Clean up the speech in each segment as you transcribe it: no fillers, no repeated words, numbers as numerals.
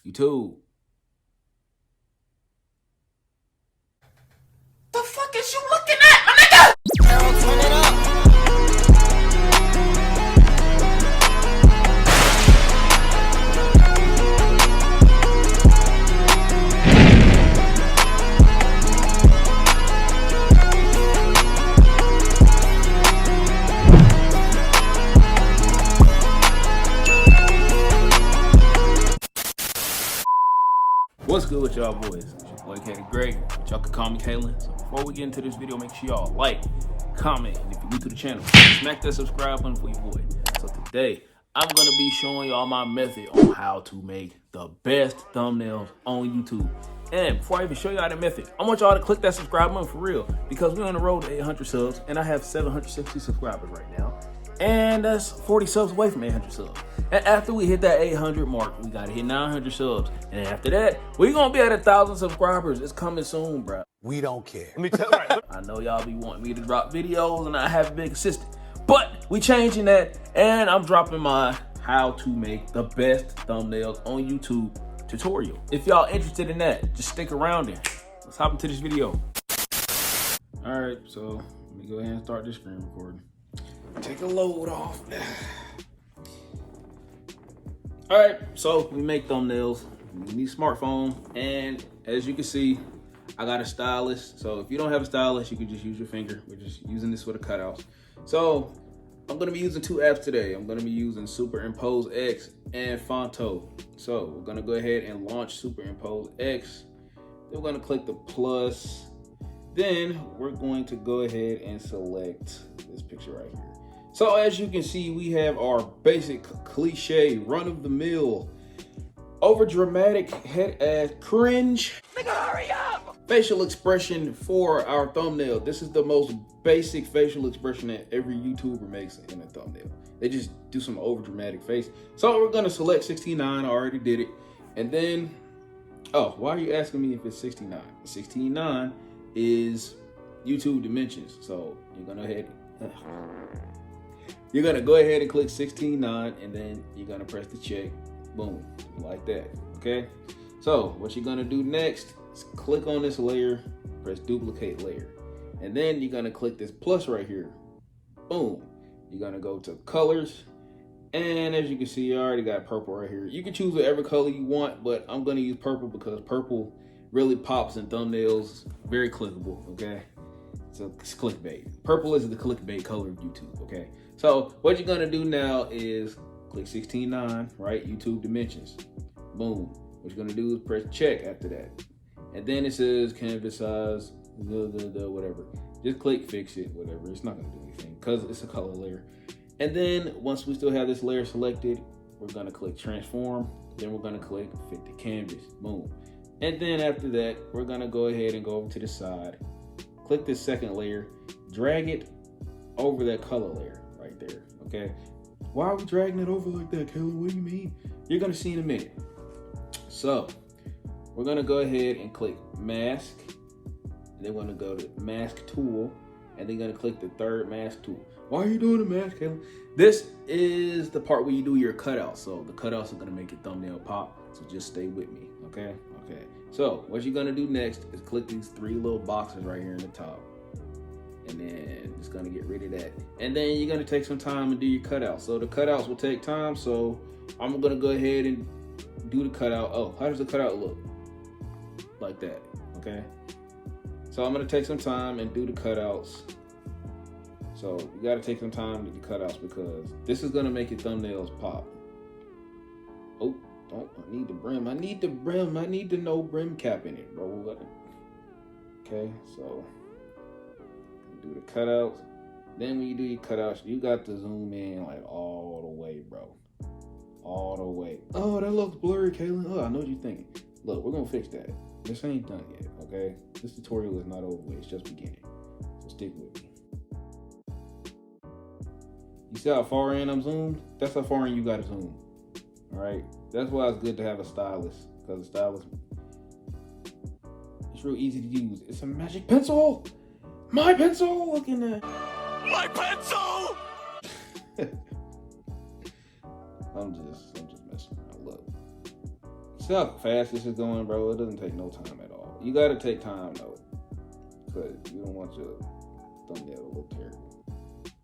YouTube. The fuck is you looking at, my nigga? Harold, turn it up. What's good with y'all boys? It's your boy Kayla Greg, but y'all can call me Kaylin. So before we get into this video, make sure y'all like, comment, and if you're new to the channel, smack that subscribe button for your boy. So today, I'm gonna be showing y'all my method on how to make the best thumbnails on YouTube. And before I even show y'all the method, I want y'all to click that subscribe button for real, because we're on the road to 800 subs, and I have 760 subscribers right now. And that's 40 subs away from 800 subs. And after we hit that 800 mark, we gotta hit 900 subs. And after that, we're gonna be at 1,000 subscribers. It's coming soon, bro. We don't care. Let me tell you. I know y'all be wanting me to drop videos and I haven't been consistent, but we changing that, and I'm dropping my how to make the best thumbnails on YouTube tutorial. If y'all interested in that, just stick around there. Let's hop into this video. All right, so let me go ahead and start this screen recording. Take a load off. All right, so we make thumbnails. We need a smartphone, and as you can see, I got a stylus. So if you don't have a stylus, you can just use your finger. We're just using this for the cutouts. So I'm gonna be using two apps today. I'm gonna be using Superimpose X and Fonto. So we're gonna go ahead and launch Superimpose X. Then we're gonna click the plus. Then we're going to go ahead and select this picture right here. So as you can see, we have our basic cliche, run-of-the-mill, over-dramatic, head-ass, cringe, nigga, hurry up, facial expression for our thumbnail. This is the most basic facial expression that every YouTuber makes in a thumbnail. They just do some over-dramatic face. So we're gonna select 69, I already did it. And then, oh, why are you asking me if it's 69? 69 is YouTube dimensions. So you're gonna go ahead and click 16:9, and then you're gonna press the check, boom, like that, okay? So what you're gonna do next is click on this layer, press duplicate layer, and then you're gonna click this plus right here, boom. You're gonna go to colors, and as you can see, I already got purple right here. You can choose whatever color you want, but I'm gonna use purple because purple really pops in thumbnails, very clickable, okay? So it's clickbait. Purple is the clickbait color of YouTube, okay? So what you're gonna do now is click 16:9, right? YouTube dimensions, boom. What you're gonna do is press check after that. And then it says canvas size, whatever. Just click fix it, whatever. It's not gonna do anything because it's a color layer. And then once we still have this layer selected, we're gonna click transform. Then we're gonna click fit to canvas, boom. And then after that, we're gonna go ahead and go over to the side, click this second layer, drag it over that color layer right there, okay? Why are we dragging it over like that, Kayla? What do you mean? You're gonna see in a minute. So we're gonna go ahead and click mask, and then we're gonna go to mask tool, and then you're gonna click the third mask tool. Why are you doing the mask, Kayla? This is the part where you do your cutouts. So the cutouts are gonna make your thumbnail pop, so just stay with me, okay? Okay, so what you're gonna do next is click these three little boxes right here in the top, and then it's gonna get rid of that. And then you're gonna take some time and do your cutouts. So the cutouts will take time, so I'm gonna go ahead and do the cutout. Oh, how does the cutout look? Like that, okay? So I'm gonna take some time and do the cutouts. So you gotta take some time to do the cutouts because this is gonna make your thumbnails pop. Oh, I need the brim. I need the brim. I need the no brim cap in it, bro. Okay, so do the cutouts. Then when you do your cutouts, you got to zoom in like all the way, bro. All the way. Oh, that looks blurry, Kaylin. Oh, I know what you're thinking. Look, we're gonna fix that. This ain't done yet, okay? This tutorial is not over with. It's just beginning. So stick with me. You see how far in I'm zoomed? That's how far in you gotta zoom. All right? That's why it's good to have a stylus, because the stylus It's real easy to use. It's a magic pencil. My pencil. Look in that. My pencil. I'm just messing around. Look. See how fast this is going, bro? It doesn't take no time at all. You gotta take time though, because you don't want your thumbnail to look terrible.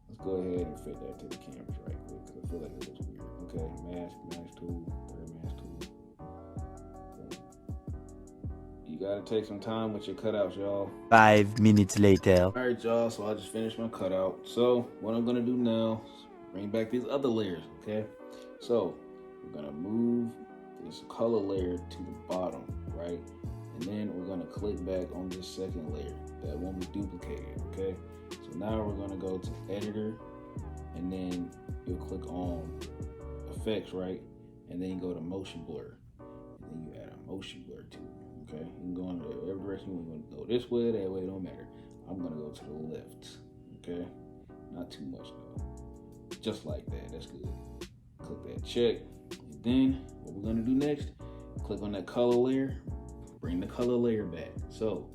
Let's go ahead and fit that to the cameras right quick, because I feel like it looks weird. Okay, mask tool, third mask tool. You gotta take some time with your cutouts, y'all. 5 minutes later. All right, y'all, so I just finished my cutout. So what I'm gonna do now is bring back these other layers, okay? So we're gonna move this color layer to the bottom, right? And then we're gonna click back on this second layer that won't be duplicated, okay? So now we're gonna go to editor, and then you'll click on effects, right? And then you go to motion blur, and then you add a motion blur to it, okay? You can go in every direction. You want to go this way, that way, it don't matter. I'm gonna go to the left, okay? Not too much though. Just like that, that's good. Click that check, and then what we're gonna do next, click on that color layer, bring the color layer back. So,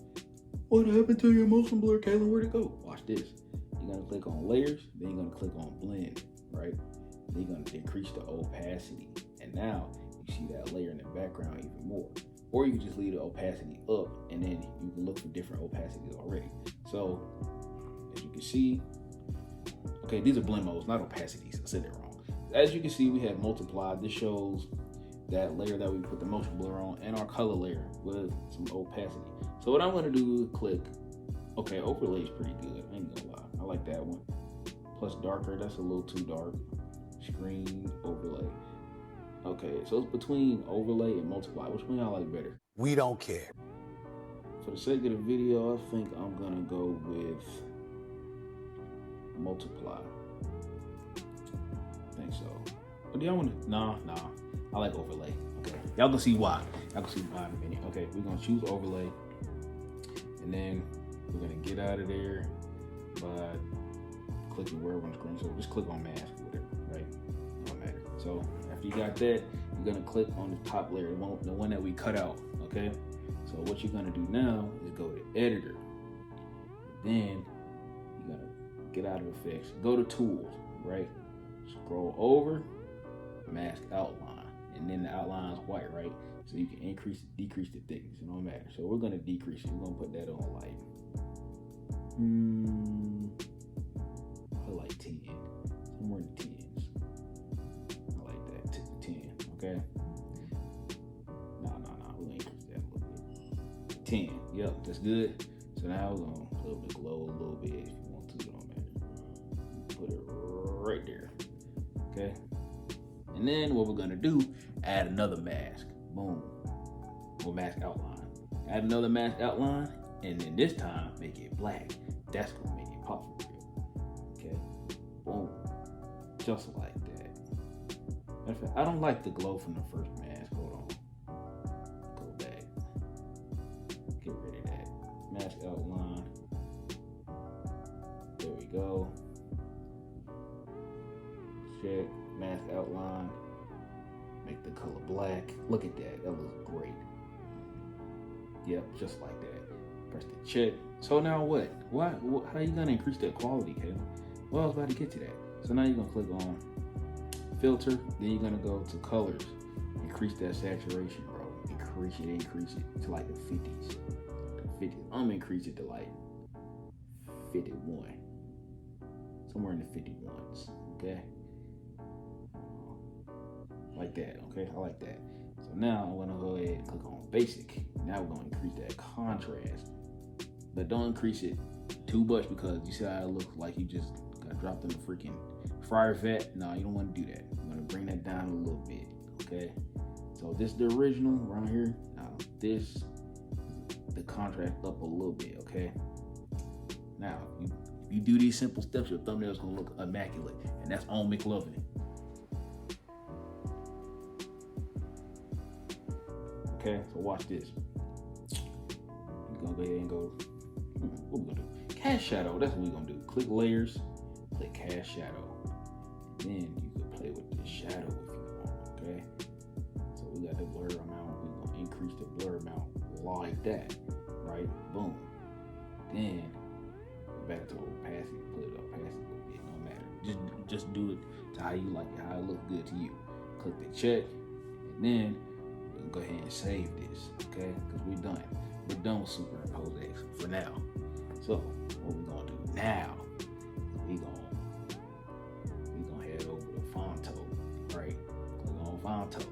what happened to your motion blur, Kayla? Where'd it go? Watch this. You're gonna click on layers, then you're gonna click on blend, right? Then you're gonna decrease the opacity. And now you see that layer in the background even more. Or you can just leave the opacity up, and then you can look for different opacities already. So, as you can see, okay, these are blend modes, not opacities. I said it wrong. As you can see, we have multiplied. This shows that layer that we put the motion blur on and our color layer with some opacity. So what I'm gonna do is click, okay, overlay is pretty good. I ain't gonna lie, I like that one. Plus darker, that's a little too dark. Screen overlay. Okay, so it's between overlay and multiply. Which one y'all like better? We don't care. For the sake of the video, I think I'm gonna go with multiply. I think so. But do y'all wanna, nah. I like overlay. Okay, y'all gonna see why. Y'all gonna see why in a minute. Okay, we're gonna choose overlay, and then we're gonna get out of there by clicking wherever on the screen. So just click on mask or whatever, right? It don't matter. So after you got that, you're gonna click on the top layer, the one that we cut out. Okay. So what you're gonna do now is go to editor. Then you're gonna get out of effects, go to tools, right? Scroll over, mask outline, and then the outline is white, right? So you can increase, decrease the thickness. It don't matter. So we're gonna decrease it. We're gonna put that on like, like 10, somewhere in the 10s. I like that, 10. Okay. No, we're gonna increase that a little bit. 10. Yep, that's good. So now we're gonna put the glow a little bit if you want to. It don't matter. Put it right there. Okay. And then what we're gonna do, add another mask. Boom. Or mask outline. Add another mask outline, and then this time make it black. That's gonna make it pop for real. Okay. Boom. Just like that. Matter of fact, I don't like the glow from the first mask. Hold on. Go back. Get rid of that. Mask outline. There we go. Check. Mask outline. Make the color black. Look at that. That looks great. Yep, just like that. Press the check. So now what? How are you gonna increase that quality, Kevin? Well, I was about to get to that. So now you're gonna click on filter. Then you're gonna go to colors. Increase that saturation, bro. Increase it to like the 50s. I'm gonna increase it to like 51. Somewhere in the 51s. Okay. Like that, okay? I like that. So now I'm gonna go ahead and click on basic. Now we're gonna increase that contrast. But don't increase it too much, because you see how it looks like you just got dropped in a freaking fryer vat. No, you don't wanna do that. I'm gonna bring that down a little bit, okay? So this is the original right here. Now this, the contrast up a little bit, okay? Now, if you do these simple steps, your thumbnail is gonna look immaculate, and that's on McLovin. Okay, so watch this. We're gonna go ahead and go, what we gonna do? Cast shadow, that's what we're gonna do. Click layers, click cast shadow. Then you can play with the shadow if you want, okay? So we got the blur amount, we're gonna increase the blur amount like that, right? right? Boom. Then back to opacity, put it up opacity a little bit, no matter. Just do it to how you like it, how it looks good to you. Click the check, and then we can go ahead and save this, okay? Because we're done. We're done with Superimpose X for now. So what we're gonna do now, we gonna head over to Fonto, right? Click on Fonto.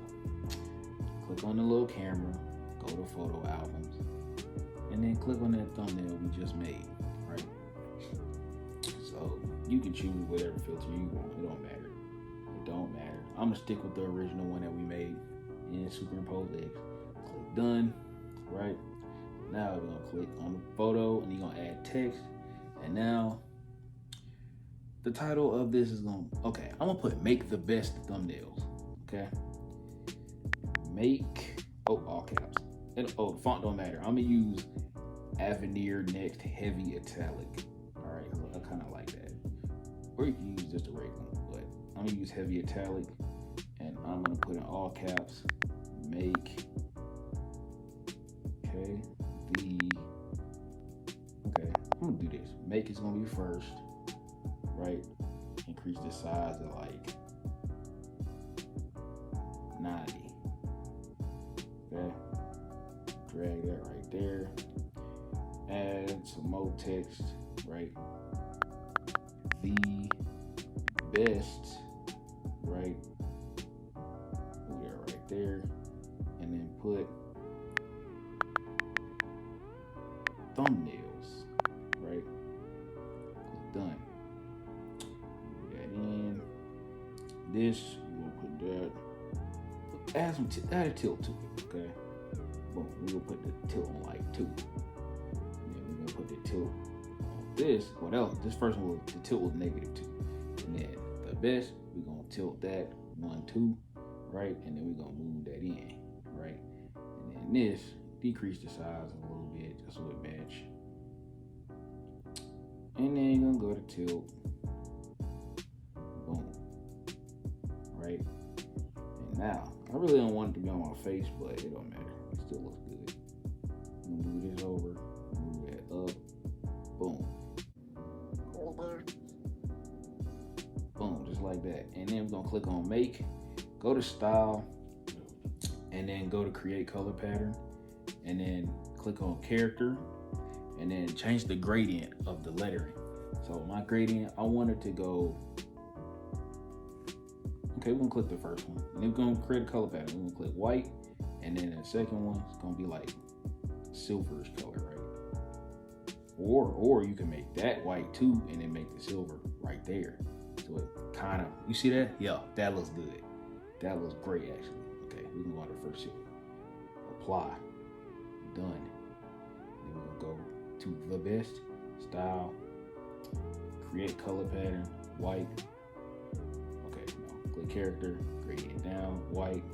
Click on the little camera, go to photo albums, and then click on that thumbnail we just made, right? So you can choose whatever filter you want. It don't matter. It don't matter. I'm gonna stick with the original one that we made in Superimpose X. Click done, right? Now we're gonna click on the photo and you're gonna add text. And now the title of this is I'm gonna put make the best thumbnails, okay? Make, all caps. And the font don't matter. I'm gonna use Avenir Next Heavy Italic. All right, I kind of like that. Or you can use just a regular one, but I'm gonna use Heavy Italic, and I'm gonna put in all caps, make, I'm gonna do this. Make is gonna be first, right? Increase the size to like 90. Okay, drag that right there. Add some more text, right? The best, right? Put that right there, and then put thumbnails, right? Click done. Put that in. This, we'll put that. Add a tilt to it, okay? Boom. We're gonna put the tilt on like 2. And then we're gonna put the tilt on this. What else? This first one, the tilt was -2. And then the best, we're gonna tilt that 1, 2, right? And then we're gonna move that in, right? And then this, decrease the size a little bit just so it match. And then you're gonna go to tilt. Boom. Right? And now, I really don't want it to be on my face, but it don't matter. It still looks good. I'm gonna move this over, move that up. Boom. Boom, just like that. And then we're gonna click on make, go to style, and then go to create color pattern, and then click on character, and then change the gradient of the lettering. So my gradient, I want it to go, okay, we're gonna click the first one, and then we're gonna create a color pattern. We're gonna click white, and then the second one is gonna be like silverish color, right? Or you can make that white too, and then make the silver right there. So it kind of, you see that? Yeah, that looks good. That looks great, actually. Okay, we can go on the first shit. Apply. Done. Then we're gonna go to the best, style, create color pattern, white. Okay, no, click character, gradient down, white,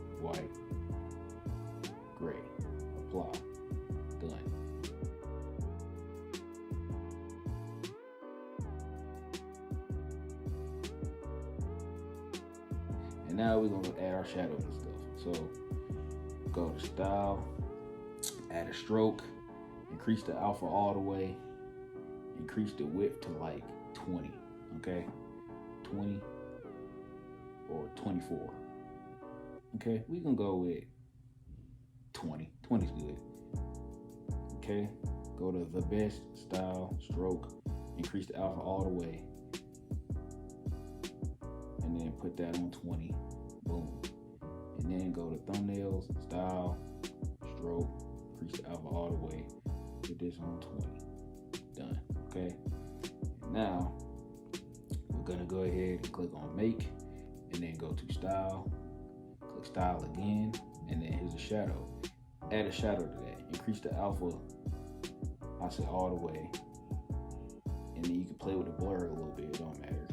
gray. Apply. Done. And now we're gonna add our shadows and stuff. So go to style, add a stroke, increase the alpha all the way, increase the width to like 20, okay? 20 or 24. Okay, we can go with 20. 20 is good. Okay, go to the best, style, stroke, increase the alpha all the way, and then put that on 20. Boom. And then go to thumbnails, style, stroke, increase the alpha all the way, put this on 20. Done. Okay. Now we're gonna go ahead and click on make, and then go to style, click style again, and then here's a shadow. Add a shadow to that. Increase the alpha, I say all the way, and then you can play with the blur a little bit. It don't matter.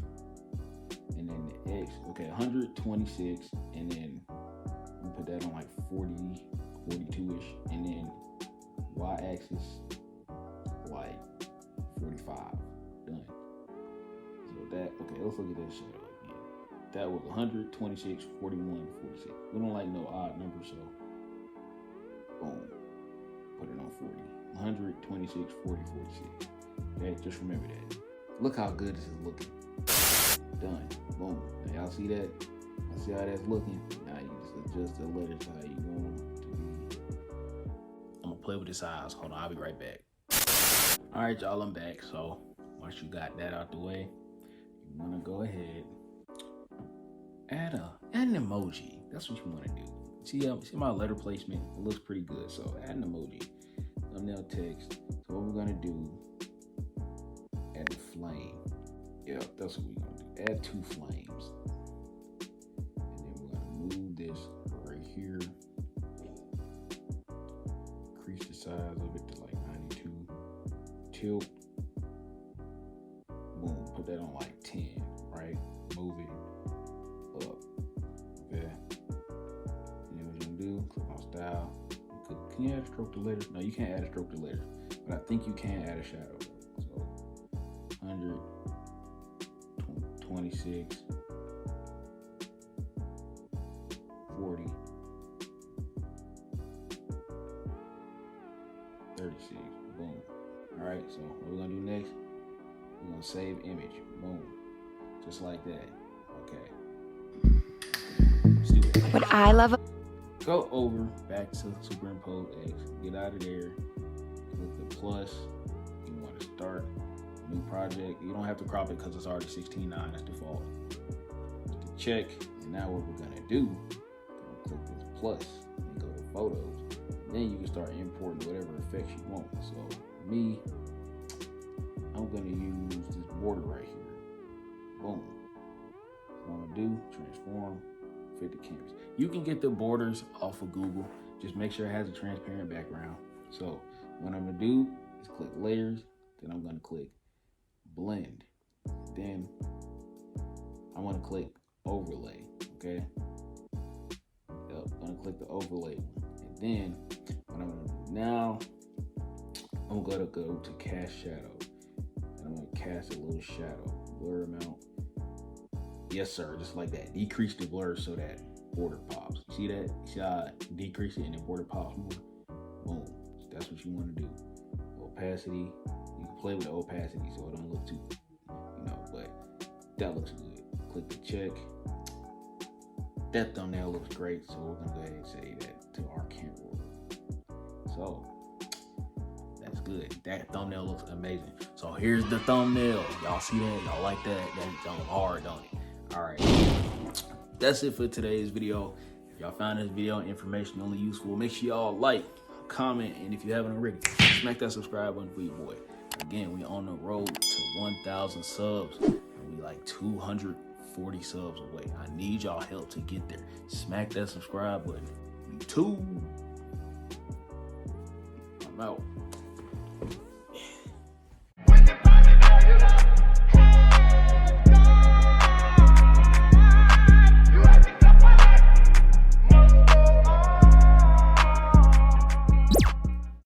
And then the X, okay, 126, and then we put that on like 40, 42-ish, and then Y-axis like 45. Done. So that, okay, let's look at that shadow again. That was 126, 41, 46. We don't like no odd numbers, so boom, put it on 40. 126, 40, 46. Okay, just remember that. Look how good this is looking. Done. Boom. Now y'all see that? Y'all see how that's looking? Now you just adjust the letters how you want them to be. I'm gonna play with the size. Hold on, I'll be right back. All right, y'all, I'm back. So once you got that out the way, you wanna go ahead, add an emoji. That's what you wanna do. See my letter placement? It looks pretty good. So add an emoji. Thumbnail text. So what we're gonna do, add a flame. Yep, that's what we're gonna do. Add 2 flames. And then we're gonna move this right here. Increase the size of it to like 92. Tilt. Boom, put that on like 10, right? Move it up. Okay. And then what you're gonna do, click on style. Can you add a stroke to letters? No, you can't add a stroke to letters, but I think you can add a shadow. So 126, 40, 36. Boom. All right, so what we're gonna do next, we're gonna save image. Boom. Just like that. Okay. Let's do it. What I love. Go over back to superimpose X. Get out of there. Click the plus. You want to start a new project. You don't have to crop it because it's already 16:9. That's default. Check. And now what we're gonna do? Click this plus and go to photos. And then you can start importing whatever effects you want. So me, I'm gonna use this border right here. Boom. What I'm gonna do? Transform. Fit the canvas. You can get the borders off of Google. Just make sure it has a transparent background. So what I'm gonna do is click layers, then I'm gonna click blend. Then I wanna click overlay, okay? Yep, I'm gonna click the overlay one. And then what I'm gonna do now, I'm gonna go to cast shadow. And I'm gonna cast a little shadow, blur amount. Yes, sir, just like that. Decrease the blur so that border pops. See that? See how I decrease it and the border pops more? Boom. So that's what you want to do. Opacity. You can play with the opacity so it don't look too, but that looks good. Click the check. That thumbnail looks great, so we're gonna go ahead and save that to our camera. So that's good. That thumbnail looks amazing. So here's the thumbnail. Y'all see that? Y'all like that? That's hard, don't it? All right, that's it for today's video. If y'all found this video informationally useful, make sure y'all like, comment, and if you haven't already, smack that subscribe button for your boy. Again, we on the road to 1,000 subs, and we like 240 subs away. I need y'all help to get there. Smack that subscribe button. Me too. I'm out.